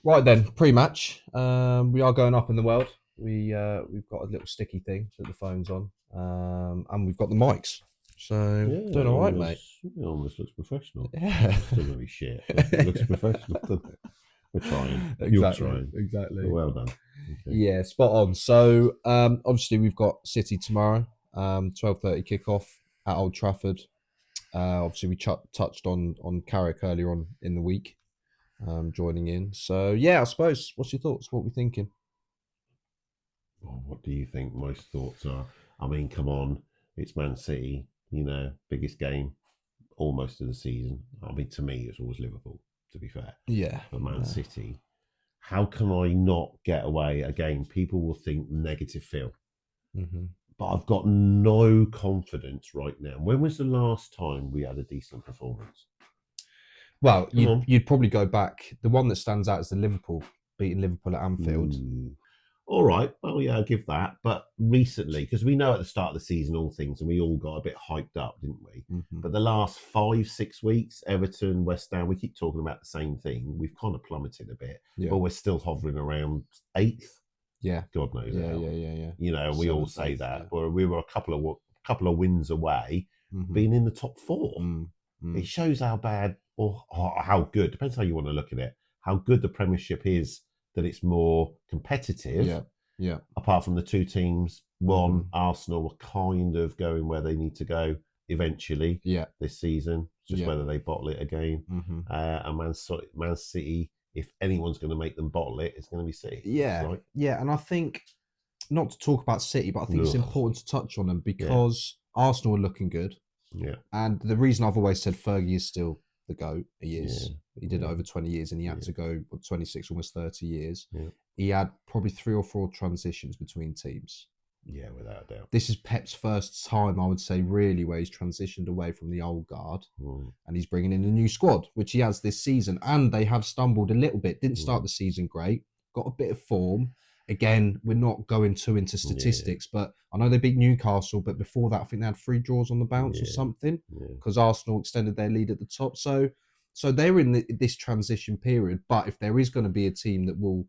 Right then, pre-match. We are going up in the world. We've got a little sticky thing that the phone's on, and we've got the mics. So Yeah, doing all right, mate. it almost looks professional. Yeah, Still going to be shit, but it looks professional, doesn't it? We're trying. You're exactly, trying. But exactly. well done. Okay. Yeah, spot on. So obviously we've got City tomorrow. 12:30 kickoff at Old Trafford. Obviously we touched on Carrick earlier on in the week, joining in. So yeah, I suppose. What's your thoughts? What we thinking? Well, what do you think most thoughts are? I mean, come on. It's Man City, biggest game almost of the season. I mean, to me, it's always Liverpool, to be fair. Yeah, But Man City, how can I not get away? Again, people will think negative feel. hmm But I've got no confidence right now. When was the last time we had a decent performance? Well, Come you'd on. you'd probably go back. The one that stands out is the Liverpool beating Liverpool at Anfield. Ooh. All right. Well, yeah, I'll give that. But recently, because we know at the start of the season all things, and we all got a bit hyped up, didn't we? hmm But the last 5, 6 weeks, Everton, West Ham, we keep talking about the same thing. We've kind of plummeted a bit, Yeah, but we're still hovering around eighth. yeah, God knows yeah, how. yeah, yeah, yeah. We all Seventh, say eighth, that, yeah. but we were a couple of wins away, hmm being in the top four. mm It mm. shows how bad or how good, depends how you want to look at it, how good the Premiership is, that it's more competitive. Yeah, yeah. Apart from the two teams, one, hmm Arsenal were kind of going where they need to go eventually Yeah, this season. It's just yeah. whether they bottle it again. hmm And Man City, if anyone's going to make them bottle it, it's going to be City, looks Yeah, like. yeah. And I think not to talk about City, but I think it's Ugh. important to touch on them Yeah, because Arsenal are looking good. yeah, And the reason I've always said Fergie is still the GOAT, he yeah, is. He did it yeah, over 20 years and he had yeah, to go 26, almost 30 years. yeah, He had probably 3 or 4 transitions between teams. yeah, without a doubt. This is Pep's first time, I would say, really, where he's transitioned away from the old guard Mm, and he's bringing in a new squad, which he has this season. And they have stumbled a little bit. Didn't start mm, the season great, got a bit of form. Again, we're not going too into yeah, statistics, but I know they beat Newcastle, but before that, I think they had 3 draws on the bounce or yeah, something yeah. because Arsenal extended their lead at the top. So they're in this transition period. But if there is going to be a team that will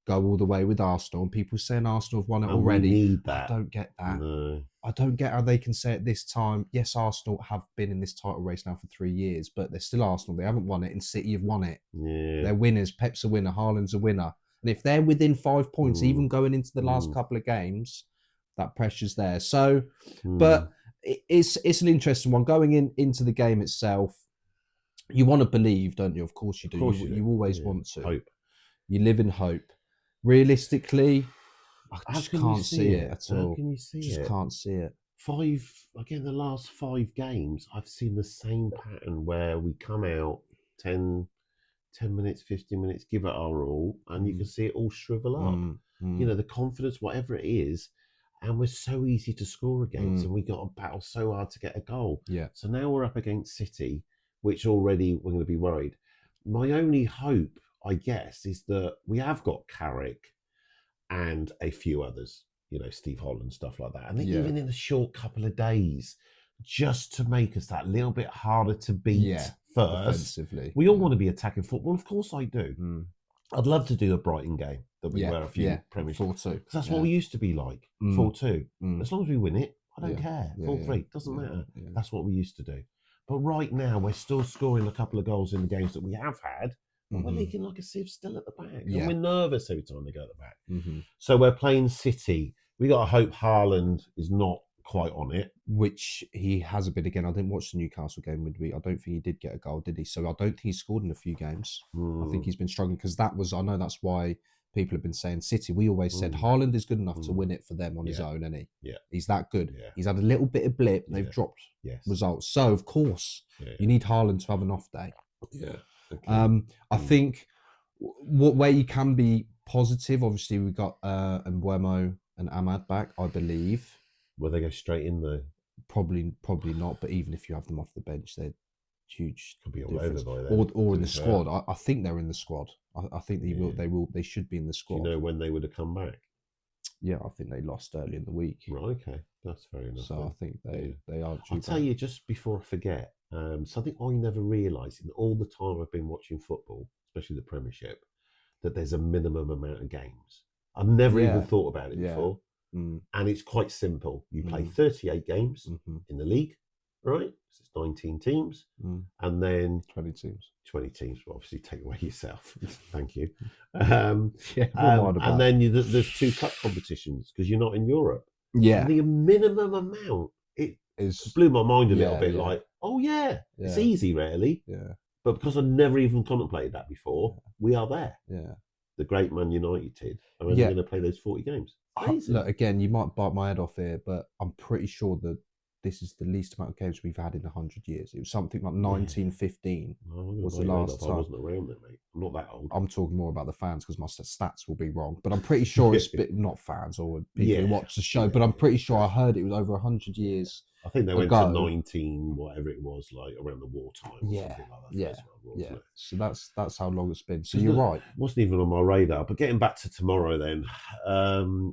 go all the way with Arsenal, and people saying Arsenal have won it And we already, need I that. don't get that. No, I don't get how they can say at this time, yes, Arsenal have been in this title race now for 3 years, but they're still Arsenal. They haven't won it, and City have won it. yeah, They're winners. Pep's a winner. Haaland's a winner. And if they're within 5 points, even mm, going into the last mm, couple of games, that pressure's there. So, mm. but it's an interesting one. Going into the game itself, you want to believe, don't you? Of course you Of do. course You you do. you always Yeah. want to. Hope. You live in hope. Realistically, I How just can you can't see see it it? at How all. can you see Just it? can't see it. The last 5 games, I've seen the same pattern where we come out 10 minutes, 15 minutes, give it our all, and you can Mm, see it all shrivel up. mm, mm, The confidence, whatever it is, and we're so easy to score against, mm. and we got to battle so hard to get a goal. Yeah. So now we're up against City, which already we're going to be worried. My only hope, I guess, is that we have got Carrick and a few others, Steve Holland, stuff like that. And Yeah. even in a short couple of days, just to make us that little bit harder to beat Yeah. first. Defensively. We all Yeah. want to be attacking football. Of course I do. Mm. I'd love to do a Brighton game that we Yeah. were a few Yeah. Premiership, 4-2. because that's what Yeah. we used to be like, Mm. 4-2. Mm. As long as we win it, I don't Yeah. care. Yeah. 4-3, Yeah. doesn't Yeah. matter. Yeah. That's what we used to do. But right now, we're still scoring a couple of goals in the games that we have had, but we're Mm-hmm. leaking like a sieve still at the back. And Yeah. we're nervous every time they go at the back. Mm-hmm. So we're playing City. We got to hope Haaland is not quite on it. Which he has a bit again. I didn't watch the Newcastle game midweek. I don't think he did get a goal, did he? So I don't think he's scored in a few games. I think he's been struggling because I know that's why people have been saying City. We always said Mm. Haaland is good enough to Mm. win it for them on his Yeah. own, isn't he? Yeah. He's that good. Yeah. He's had a little bit of blip. They've Yeah. dropped Yes. results. So, of course, Yeah. you need Haaland to have an off day. Yeah. Okay. I think where you can be positive, obviously, we've got Mbuemo and Ahmad back, I believe. Will they go straight in though? Probably not. But even if you have them off the bench, they're huge Could be all difference. over by then. Or to in be the fair. squad. I think they're in the squad. I think they will. Yeah. They should be in the Do squad. you know when they would have come back? Yeah, I think they lost early in the week. Right. Okay. That's fair enough. So then. I think Yeah. they are. I'll tell you just before I forget, something I never realised in all the time I've been watching football, especially the Premiership. that there's a minimum amount of games. I've never even thought about it before. Mm. And it's quite simple. You play Mm. 38 games Mm-hmm. in the league, right? So it's 19 teams. Mm. And then 20 teams. 20 teams, will obviously take away yourself. Thank you. Yeah, what am I and then there's 2 cup competitions because you're not in Europe. Yeah. And the minimum amount, it blew my mind a little bit. Like, oh yeah, it's easy, really. Yeah. But because I never even contemplated that before, we are there. Yeah. The great Man United are only going to play those 40 games. Crazy. Look, again, you might bite my head off here, but I'm pretty sure that this is the least amount of games we've had in 100 years. It was something like 1915 was the last time. I wasn't around then, mate. I'm not that old. I'm talking more about the fans because my stats will be wrong, but I'm pretty sure it's not fans or people who watch the show, but I'm pretty sure I heard it was over 100 years. I think they went to 19, whatever it was, like around the wartime or something like that. Yeah. So that's how long it's been. So you're right. Wasn't even on my radar. But getting back to tomorrow then,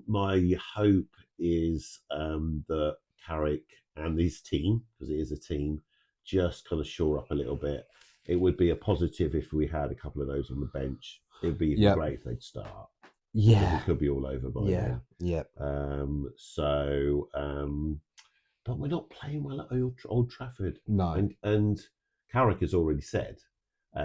my hope is that Carrick and his team, because it is a team, just kind of shore up a little bit. It would be a positive if we had a couple of those on the bench. It would be even great if they'd start. Yeah. It could be all over by then. Yeah. But we're not playing well at Old Trafford. No. And Carrick has already said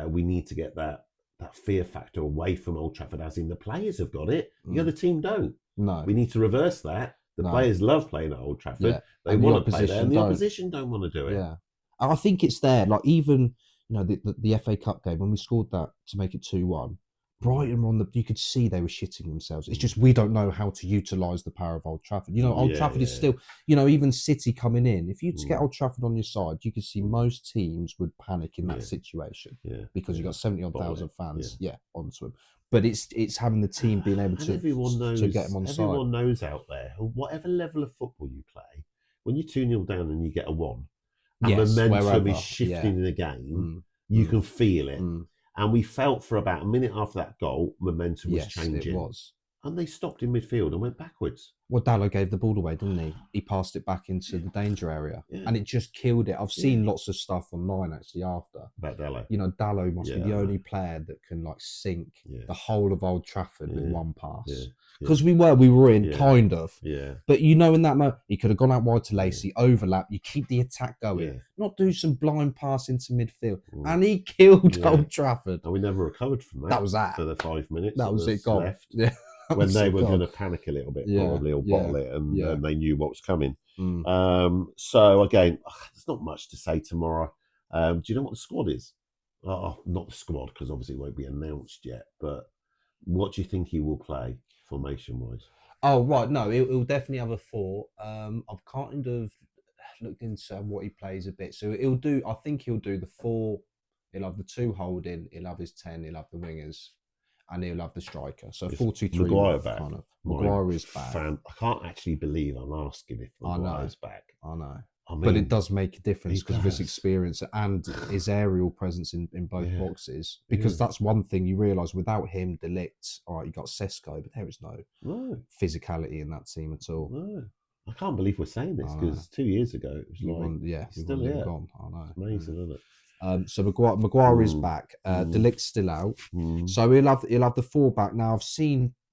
we need to get that fear factor away from Old Trafford, as in the players have got it. The other team don't. No. We need to reverse that. The players love playing at Old Trafford. They want to play there, and the opposition don't want to do it. Yeah. I think it's there. Like, even, the FA Cup game, when we scored that to make it 2-1, Brighton were on you could see they were shitting themselves. It's just we don't know how to utilise the power of Old Trafford. Old Trafford is still, even City coming in. If you get Old Trafford on your side, you could see most teams would panic in that situation because you've got 70,000 fans onto them. But it's having the team being able to get them on side. Everyone knows out there, whatever level of football you play, when you're 2-0 down and you get a 1, and momentum is shifting in the game, you can feel it. And we felt for about a minute after that goal, momentum was changing. It was. And they stopped in midfield and went backwards. Well, Dallo gave the ball away, didn't he? He passed it back into the danger area. Yeah. And it just killed it. I've seen lots of stuff online, actually, after. About Dallo. Dallo must be the only player that can, sink the whole of Old Trafford with one pass. Because we were in, kind of. Yeah. But in that moment, he could have gone out wide to Lacey, overlap, you keep the attack going, not do some blind pass into midfield. And he killed Old Trafford. And we never recovered from that. That was that. For the 5 minutes. That was it, gone. Left. Yeah. When they were going to panic a little bit, probably, or bottle it, and they knew what was coming. So, again, there's not much to say tomorrow. Do you know what the squad is? Oh, not the squad, because obviously it won't be announced yet, but what do you think he will play, formation-wise? Oh, right. No, he'll definitely have a 4. I've kind of looked into what he plays a bit. So I think he'll do the 4. He'll have the 2 holding, he'll have his 10, he'll have the wingers, and he'll have the striker. So 4-2-3. Maguire back. Kind of. Maguire is back. I can't actually believe I'm asking if Maguire's back. I know. But it does make a difference because of his experience and his aerial presence in both boxes. Because that's one thing you realise, without him, De Ligt, all right, you got Sesko, but there is no physicality in that team at all. No. I can't believe we're saying this because 2 years ago it was still gone. I know. It's amazing, isn't it? So Maguire is back. De Ligt's still out. So he'll have the 4 back. Now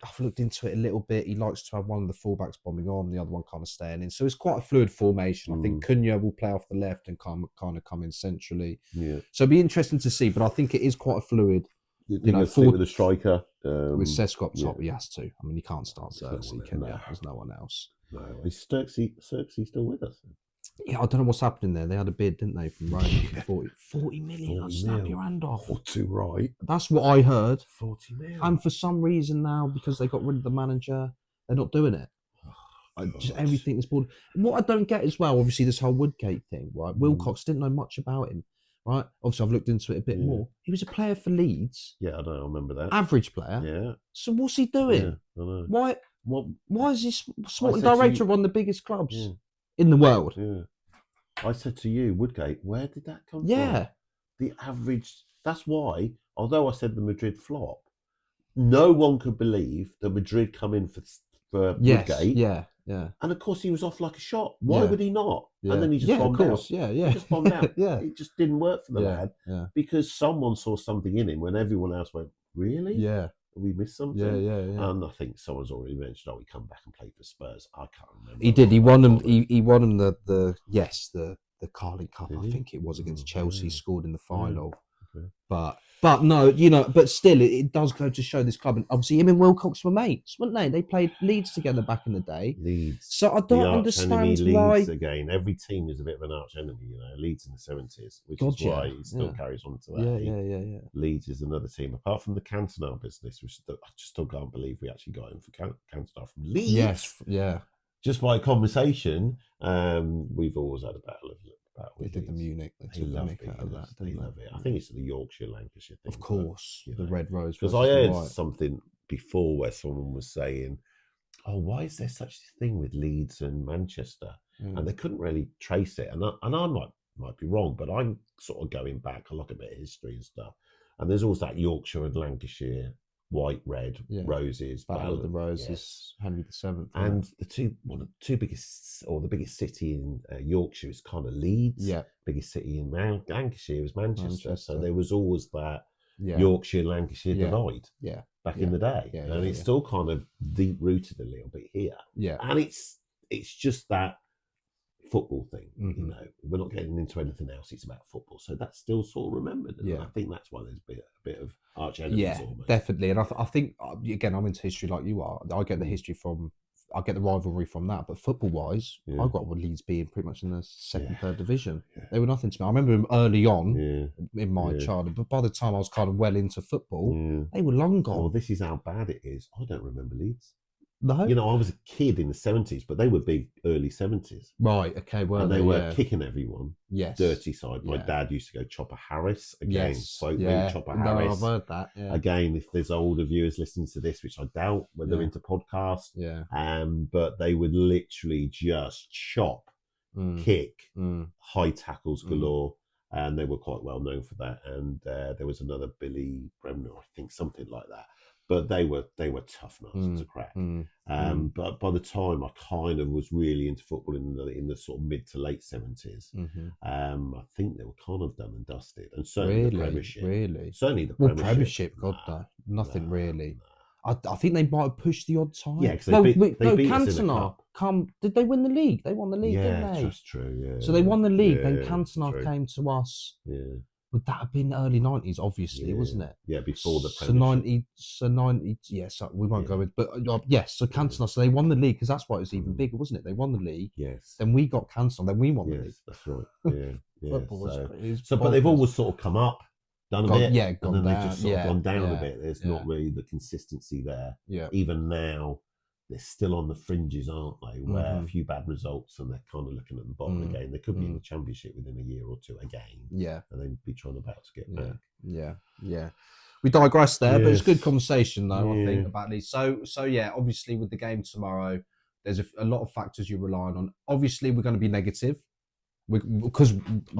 I've looked into it a little bit. He likes to have one of the fullbacks bombing on, the other one kind of staying in. So it's quite a fluid formation. I think Cunha will play off the left and kind of come in centrally. Yeah. So it'll be interesting to see, but I think it is quite a fluid. Stick with the striker. With Sesko up top, he has to. I mean, he can't start Xerxes, can you? There's no one else. No, is Xerxes still with us? Yeah, I don't know what's happening there. They had a bid, didn't they, from Rome? 40 million. I'll snap your hand off. Too right. That's what I heard. 40 million. And for some reason now, because they got rid of the manager, they're not doing it. Just everything is bored. What I don't get as well, obviously, this whole Woodgate thing, right? Wilcox didn't know much about him, right? Obviously, I've looked into it a bit more. He was a player for Leeds. Yeah, I remember that. Average player. Yeah. So what's he doing? Yeah, I know. Why is he sporting director of one of the biggest clubs in the world? Yeah. I said to you, Woodgate, where did that come from? The average. That's why, although I said the Madrid flop, no one could believe that Madrid come in for Woodgate. Yeah. And of course, he was off like a shot. Why would he not? Yeah. And then he just bombed out. Yeah. He just bombed out. It just didn't work for the lad Yeah. because someone saw something in him when everyone else went, really? Yeah. we missed Yeah, something? yeah, yeah. And I think someone's already mentioned, we come back and play for Spurs. I can't remember. He did. He I'm not won them. bothered. He won them the Carling Cup. Did I he? think it was against Oh, Chelsea. yeah. Scored in the final. Okay. But no, you know, but still, it does go to show this club. And obviously, him and Wilcox were mates, weren't they? They played Leeds together back in the day. Leeds. So I The don't arch enemy understand Leeds why. again. Every team is a bit of an arch enemy, you know. Leeds in the 70s, which God, is why yeah, it still carries on today. yeah. Leeds is another team, apart from the Cantona business, which I just still can't believe we actually got him for Cantona from Leeds. Yes, yeah. Just by conversation, we've always had a battle They with did the Leeds. Munich. They They took the love mick out of that, they didn't love they? it. I think it's the Yorkshire Lancashire thing. Of course, But, the red rose because versus I the heard white. something before where someone was saying, "Oh, why is there such a thing with Leeds and Manchester?" And they couldn't really trace it. And I might be wrong, but I'm sort of going back. I look a bit of history and stuff. And there's always that Yorkshire and Lancashire white, red, roses. Battle of the Roses, yes. Henry VII. And the two biggest, or the biggest city in Yorkshire is kind of Leeds. Yeah. Biggest city in Lancashire was Manchester. So there was always that Yeah. Yorkshire Lancashire divide. Yeah. Back in the day, and it's still kind of deep rooted a little bit here. Yeah. And it's just that football thing. You know, we're not getting into anything else. It's about football, so that's still sort of remembered. And I think that's why there's a bit of arch enemies. Almost. Definitely. And I think again, I'm into history like you are. I get the history I get the rivalry from that. But football wise, I got Leeds being pretty much in the second, third division. They were nothing to me. I remember them early on in my childhood, but by the time I was kind of well into football, they were long gone. Well, this is how bad it is. I don't remember Leeds. No, you know, I was a kid in the 70s, but they were big early 70s. Right, okay, well, and they were kicking everyone. Yes. Dirty side. My dad used to go Chopper Harris. Again, quote me, Chopper no, Harris. I've heard that. Yeah. Again, if there's older viewers listening to this, which I doubt when they're into podcasts, but they would literally just chop, kick, high tackles galore. And they were quite well known for that. And there was another Billy Bremner, I think, something like that. But they were tough nuts to crack. But by the time I kind of was really into football in the sort of mid to late 70s, I think they were kind of done and dusted. And certainly the Premiership. Really? Certainly the Premiership. Premiership, God, no. Nothing really. I think they might have pushed the odd time. Yeah, because they beat us in the cup. Did they win the league? They won the league, didn't they? That's true, yeah. So they won the league, then Cantona came to us. Yeah. Would that have been early 90s, obviously, wasn't it? Yeah, before the Premiership. So 90, so we won't go with, but yes, so Cantona, so they won the league, because that's why it was even bigger, wasn't it? They won the league. Yes. Then we got Cantona, then we won the league. That's right. Yeah. Football but they've always sort of come up, done a bit, gone and then down, they've just sort of gone down a bit. There's not really the consistency there. Yeah. Even now, they're still on the fringes, aren't they? Where a few bad results and they're kind of looking at the bottom again. They could be in the Championship within a year or two again. Yeah. And then be trying about to get back. Yeah. We digress there, but it's a good conversation though, I think, about these. So yeah, obviously with the game tomorrow, there's a lot of factors you're relying on. Obviously, we're going to be negative. Because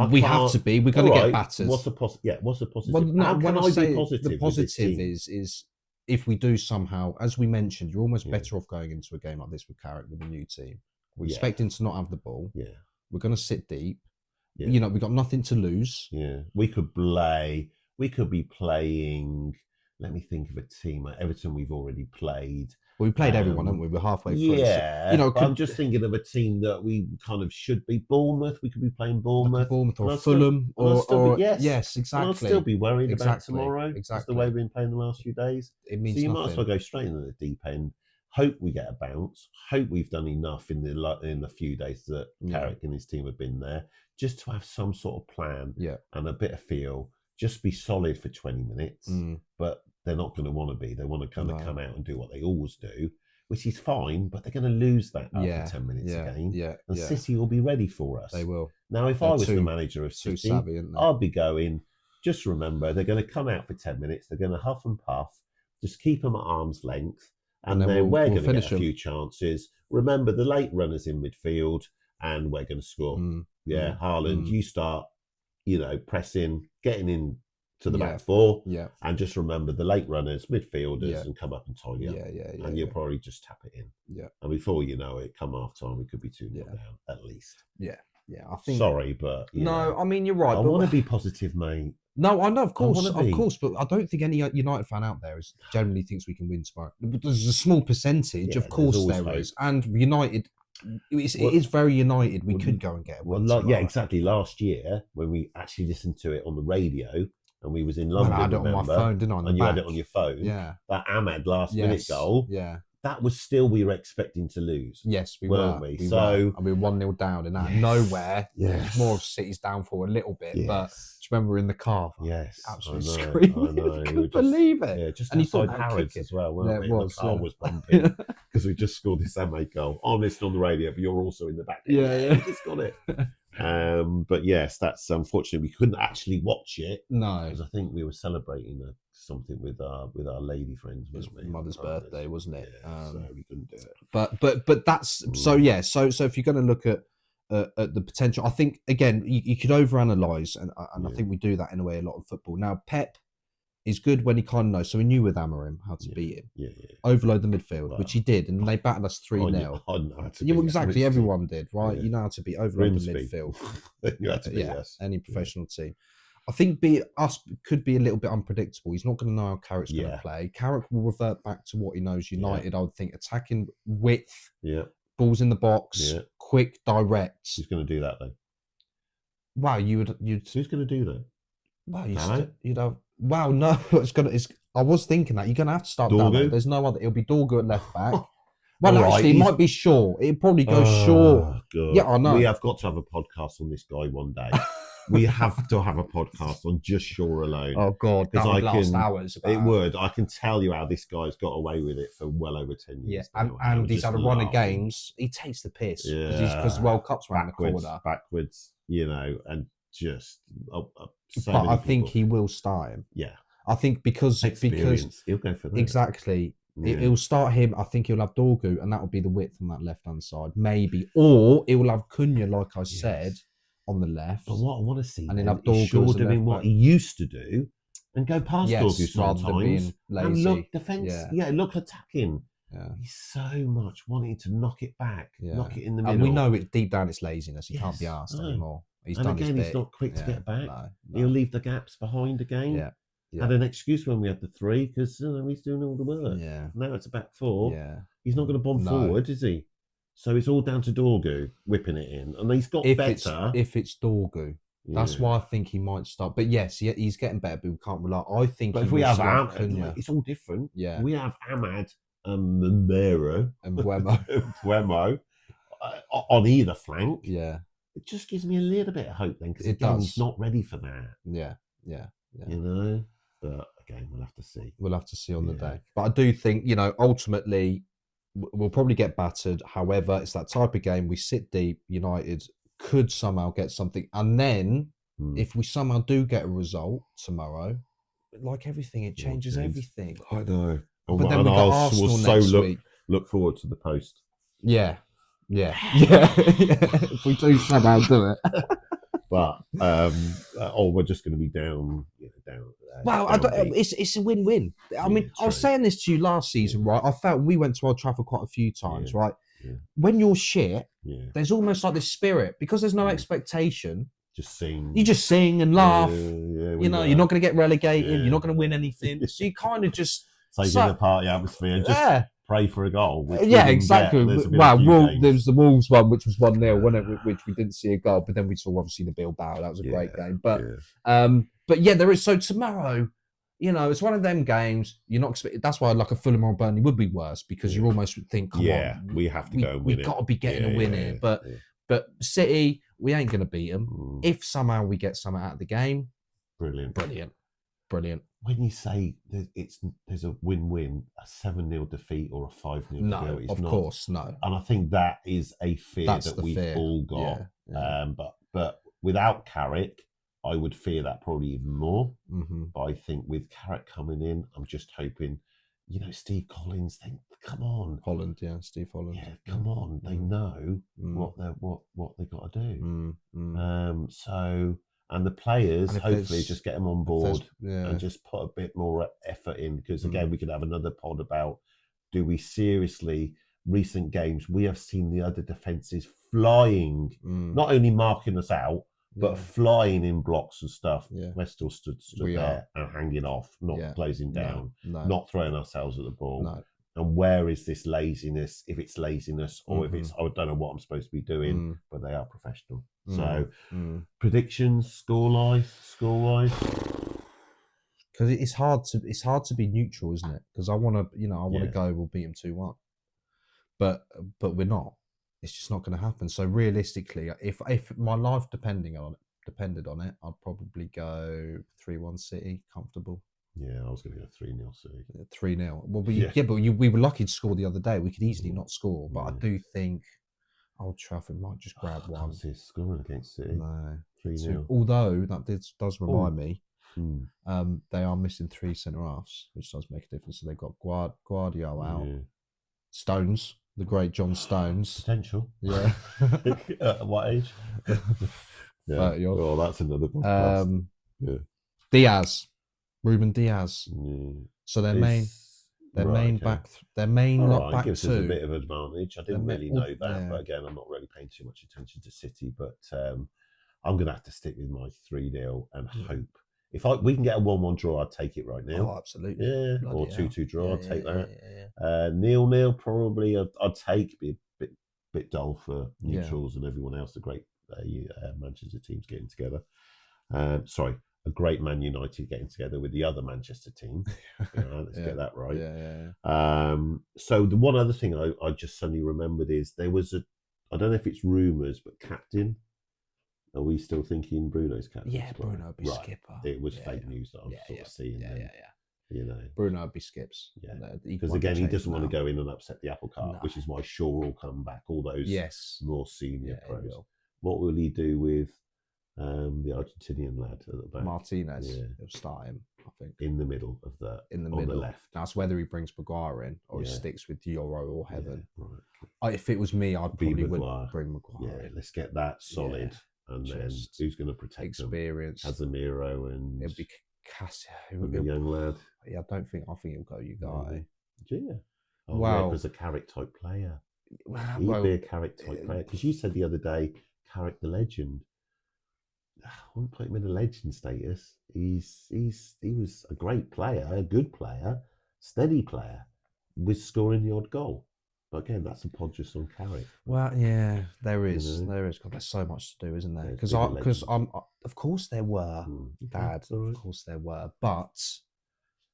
we have to be. We're going to get battered. What's the positive? Well, no, How can I be positive? The positive is if we do somehow, as we mentioned, you're almost better off going into a game like this with Carrick with a new team. We're expecting to not have the ball. Yeah. We're going to sit deep. Yeah. You know, we've got nothing to lose. Yeah. We could be playing. Let me think of a team. At Everton, we've already played. Well, we played everyone, haven't we? We're halfway through. Yeah. So, you know, I'm just thinking of a team that we kind of should be. Bournemouth. We could be playing Bournemouth. Or Fulham. Yes, exactly. And I'll still be worried about tomorrow. Exactly. That's the way we've been playing the last few days. It means so you nothing. might as well go straight into the deep end. Hope we get a bounce. Hope we've done enough in the few days that Carrick and his team have been there, just to have some sort of plan and a bit of feel. Just be solid for 20 minutes, but they're not going to want to be. They want to kind of come out and do what they always do, which is fine, but they're going to lose that after 10 minutes again. And City will be ready for us. They will. Now, if I was the manager of City, I'd be going, just remember, they're going to come out for 10 minutes. They're going to huff and puff. Just keep them at arm's length. And then we're going to get a few chances. Remember the late runners in midfield, and we're going to score. Haaland, you start, pressing, getting in to the back four, and just remember the late runners, midfielders, and come up and tie you up. And you'll probably just tap it in. And before you know it, come half time, we could be 2-0 down at least. I think. Sorry, but I mean, you're right. I want to be positive, mate. No, I know, I want to of be. course, but I don't think any United fan out there generally thinks we can win tomorrow. There's a small percentage, Yeah, of there's course always there hope. is, and United, it Well, is very United. We well, could go and get a well, win yeah, tomorrow. exactly. Last year, when we actually listened to it on the radio, and we was in Well, I London, had it on my remember? phone, didn't I, on the And you had back? it on your phone. Yeah. That Ahmed last minute Yes. goal. Yeah. That was still we were expecting to lose. Yes, we weren't were. we? We So were. And we were 1-0 down and out of yes, nowhere. It yes, was more of City's downfall a little bit. But yes, do you remember we were in the car? yes. Absolutely I screaming. know. We were Couldn't believe it. yeah, just And you thought outside that would kick Harrods it. as well, weren't Yeah, we? it And the was. car Yeah. was bumping because we just scored this Ahmed goal. I'm listening on the radio, but you're also in the back. Yeah. We just got it. But yes, that's unfortunate. We couldn't actually watch it No. because I think we were celebrating something with our lady friends. It was Wasn't we? mother's birthday, wasn't it? Yeah, so we couldn't do it. But that's so yeah. So if you're going to look at the potential, I think again you could overanalyze, and I think we do that in a way a lot of football. Now Pep is good when he kind of knows. So he knew with Amorim how to beat him. Yeah. Overload the midfield, which he did, and they battered us 3-0. Exactly, everyone did, right? Yeah. You know how to beat overload Grimsby. the midfield. You had to beat us. Any professional team. I think us could be a little bit unpredictable. He's not going to know how Carrick's going to play. Carrick will revert back to what he knows. United, I would think, attacking width, balls in the box, quick, direct. Who's going to do that though? Wow, you'd. Who's going to do that? Wow, you'd have. Wow, no, I was thinking that you're going to have to start Dallo. There's no other. It'll be Dorgu at left back. Well, actually, it might be Shaw. It'd probably go Shaw. God. Yeah, I know. We have got to have a podcast on this guy one day. We have to have a podcast on just Shaw alone. Oh God, that would last hours. It would. I can tell you how this guy's got away with it for well over 10 years. Yeah, and he's had a run of games. He takes the piss because the World Cup's around the corner. Backwards, and just. But I think he will start him. Yeah, I think because he'll go for that. Exactly. He'll start him. I think he'll have Dorgu, and that will be the width on that left-hand side, maybe. Or he will have Cunha, like I said, on the left. But what I want to see and then he'll have Dorgu is Shaw doing what he used to do and go past Dorgu sometimes. Rather than being lazy. And look defence. Yeah, look attacking. Yeah. He's so much wanting to knock it back, knock it in the middle. And we know it deep down it's laziness. He can't be asked anymore. He's not quick to get back. No. He'll leave the gaps behind again. Yeah. Had an excuse when we had the 3 because he's doing all the work. Yeah. Now it's a back 4. Yeah. He's not going to bomb forward, is he? So it's all down to Dorgu whipping it in, and he's got better. If it's Dorgu, that's why I think he might start. But yes, he's getting better. But we can't rely. I think. But if we have Ahmad, it's all different. Yeah. We have Ahmad and Mbero and Buemo on either flank. Yeah. It just gives me a little bit of hope then, because he's not ready for that. Yeah. But again, we'll have to see. We'll have to see on the day. But I do think, ultimately, we'll probably get battered. However, it's that type of game. We sit deep. United could somehow get something. And then, if we somehow do get a result tomorrow, like everything, it changes everything. I know. But then we've got Arsenal next week. Look forward to the post. Yeah. If we do somehow do it. But we're just going to be down. Well, it's a win-win. I mean, I was saying this to you last season, right? I felt we went to Old Trafford quite a few times, right? Yeah. When you're shit, there's almost like this spirit because there's no expectation. Just sing. You just sing and laugh. You're not going to get relegated. You're not going to win anything. So you kind of just taking the party atmosphere and just pray for a goal. Exactly. There was the Wolves one, which was 1-0, wasn't it? Which we didn't see a goal, but then we saw obviously the Bilbao. That was a great game. But there is. So tomorrow, it's one of them games. You're not expecting. That's why like a Fulham or Burnley would be worse because you almost think, come on, we have to go and win. We've got to be getting a win here. But City, we ain't going to beat them. If somehow we get something out of the game, brilliant. When you say there's a win-win, a 7-0 defeat or a 5-0 defeat, no, of course, no. And I think that is a fear that we've all got. But without Carrick, I would fear that probably even more. Mm-hmm. But I think with Carrick coming in, I'm just hoping, Steve Collins. Come on, Holland, Steve Holland. Yeah, come on. They know what they got to do. And the players, hopefully, just get them on board and just put a bit more effort in. Because, again, we could have another pod about, do we seriously, recent games, we have seen the other defences flying, not only marking us out, But flying in blocks and stuff, Yeah. we're still stood We there and hanging off, not closing down, No. not throwing ourselves at the ball. No. And where is this laziness? If it's laziness or if it's, I don't know what I'm supposed to be doing, but they are professional. So predictions, score-wise? Because it's hard to be neutral, isn't it? Because I want to go, we'll beat them 2-1, but we're not. It's just not going to happen. So realistically, if my life depended on it, I'd probably go 3-1 City, comfortable. Yeah, I was going to go 3-0 City. 3-0. Well, but we were lucky to score the other day. We could easily not score, but I do think Old Trafford might just grab one. I can't see us scoring against City. No, 3-0. Although that does remind me, they are missing 3 centre halves, which does make a difference. So they've got Guardiola out, Stones, the great John Stones, potential. Yeah. At what age? 30 odd. Oh, that's another podcast. Ruben Diaz. So their main back right, gives two us a bit of advantage. I didn't really know that, but again, I'm not really paying too much attention to City. But I'm going to have to stick with my 3-0 and hope. If we can get a 1-1 draw, I'd take it right now. Oh, absolutely. Yeah, or 2-2 draw, I'd take that. 0-0 probably I'd take. Be a bit dull for neutrals and everyone else. The great Manchester teams getting together. Sorry, a great Man United getting together with the other Manchester team. Let's get that right. So the one other thing I just suddenly remembered is there was I don't know if it's rumours, but captain. Are we still thinking Bruno's captain? Yeah, Bruno would be skipper. It was fake news that I'm sort of seeing. You know, Bruno would be skips. Yeah, because again, he doesn't want to go in and upset the apple cart, which is why Shaw will come back. All those more senior pros. What will he do with the Argentinian lad at the back? Martinez. Yeah. He'll start him, I think. In the middle of on the left. That's whether he brings Maguire in or he sticks with Euro or Heaven. Yeah, right. If it was me, I'd probably would bring Maguire in. Let's get that solid. And then who's going to protect experience? Casemiro and it'll be Cassio, the young lad. Yeah, I think he'll go Ugarte. Yeah. Wow. As a Carrick type player. He'd be a Carrick type player. Because you said the other day, Carrick the legend. I wouldn't put him in a legend status. He was a great player, a good player, steady player, with scoring the odd goal. But again, that's a pod just on Carrick. Well, yeah, there is. God, there's so much to do, isn't there? Because of course there were, Dad. Of course there were, but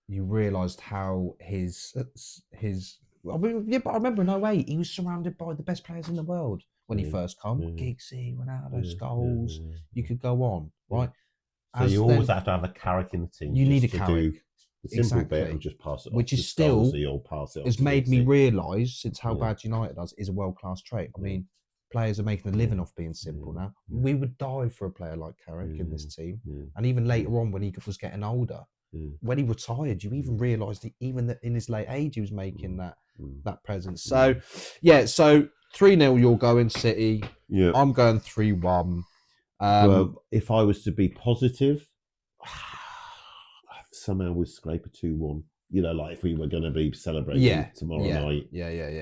you realised how his. I mean, but I remember in 2008, he was surrounded by the best players in the world when he first came. Giggsy, Ronaldo, Scholes. You could go on, right? So you always have to have a Carrick in the team. You need a Carrick. The simple bit of just pass it off. Which is still has made me realise since how bad United is a world class trait. I mean, players are making a living off being simple now. We would die for a player like Carrick in this team, and even later on when he was getting older, when he retired, you even realised that even that in his late age he was making that presence. So so 3-0 you're going City. Yeah, I'm going 3-1. Well, if I was to be positive. Somehow we'll scrape a 2-1. You know, like if we were going to be celebrating tomorrow night,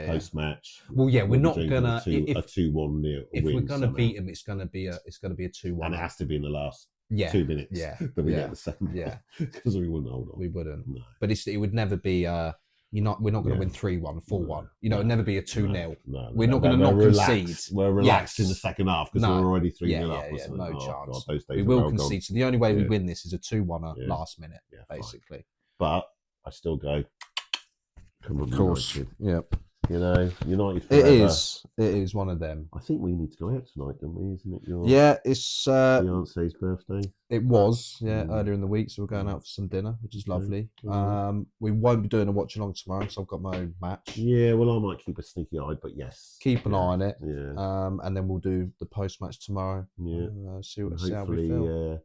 post match. Well, we're not gonna a 2-1 nil. If we're going to beat him, it's going to be a 2-1, and it has to be in the last 2 minutes. That we get the second. Because we wouldn't hold on. We wouldn't. No. But it would never be. We're not going to win 3-1, 4-1. You know, it'd never be a 2-0. No. We're not going to not concede. We're relaxed in the second half because we're already 3-0 up. Yeah, no chance. God, we will concede. So the only way we win this is a 2-1 last minute, basically. Fine. But I still go. Come on, of course. Yep. You know, United forever. It is one of them. I think we need to go out tonight, don't we? Isn't it your it's fiance's birthday? It was, earlier in the week, so we're going out for some dinner, which is lovely. We won't be doing a watch along tomorrow because I've got my own match. Yeah, well, I might keep a sneaky eye, but yes, keep an eye on it. Yeah. And then we'll do the post match tomorrow. Yeah. See how we feel.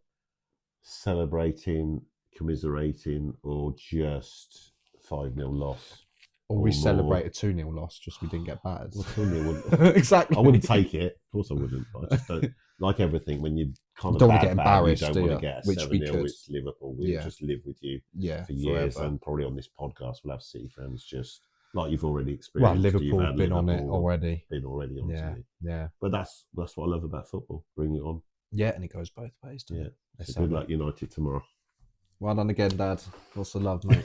Celebrating, commiserating, or just 5-0 loss. Or we celebrate a 2-0 loss, just we didn't get battered. Well, 2-0 wouldn't. Exactly. I wouldn't take it. Of course I wouldn't. But I just don't. Like everything, when you kind of don't want to get embarrassed, you don't want to get a 7-0 with Liverpool. We'll just live with you for years. Forever. And probably on this podcast, we'll have City fans just like you've already experienced. Well, Liverpool have been on it already. Been already on it. Yeah. But that's what I love about football. Bring it on. Yeah, and it goes both ways, doesn't Yeah. it? So Let's good have luck it. United tomorrow. Well done again, Dad. Lots of love, mate.